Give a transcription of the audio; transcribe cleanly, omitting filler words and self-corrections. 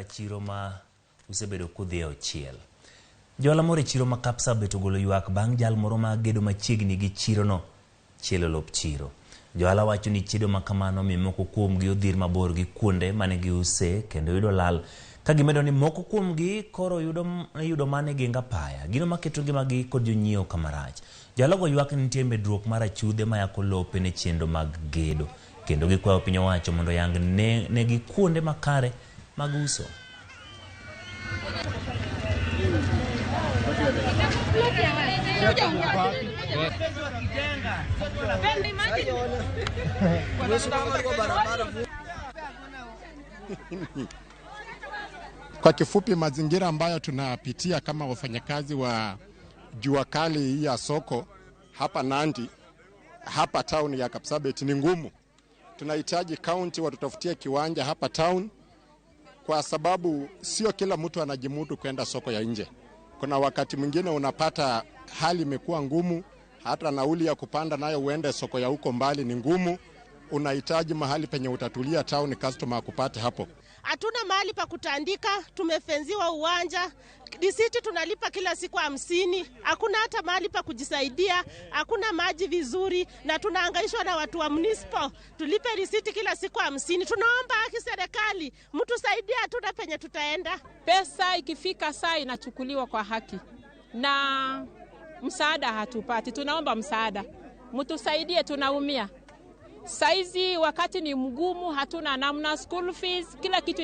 Chiro ma usebedo kudhie chiel. Jola moro chiro ma Kapsabet ogolo ywak bang' jal moro ma gedo machiegni gi chiro no chielo lop chiro. Joala wacho ni chiedo ma kamano mi moko kuomgi odhir mabor gi kuonde mane giuse kendo yudo lal. Ka gimedo ni moko kuomgi koro yudo mane ginga paya. Gino maketo ngimagi kod jonyiewo kamarach. Joala go ywak ni nitie medruok mar achudhe ma yako lope ne chenro mag gedo. Kendo gikwayo piny owacho mondo yang ne gi kuonde makare mag uso. Kwa kifupi, mazingira ambayo tunapitia kama wafanyakazi wa jua kali hii ya soko hapa Nandi, hapa town ya Kapsabet ni ngumu. Tunahitaji county watutafutie kiwanja hapa town, kwa sababu sio kila mtu anajimudu kwenda soko ya nje. Kuna wakati mwingine unapata hali imekuwa ngumu, hata nauli ya kupanda nayo uende soko ya huko mbali ni ngumu. Unahitaji mahali penye utatulia town customer akupate hapo. Hatuna mahali pa kutandika, tumefenziwa uwanja, risiti tunalipa kila siku 50, hakuna hata mahali pa kujisaidia, hakuna maji vizuri na tunahangaishwa na watu wa municipal, tulipe risiti kila siku 50. Tunaomba haki serikali, mtu saidia, hatuna penye tutaenda. Pesa ikifika saa inachukuliwa kwa haki na msaada hatupati. Tunaomba msaada, mtu saidie, tunaumia. Saizi wakati ni mgumu, hatuna namna, school fees, kila kitu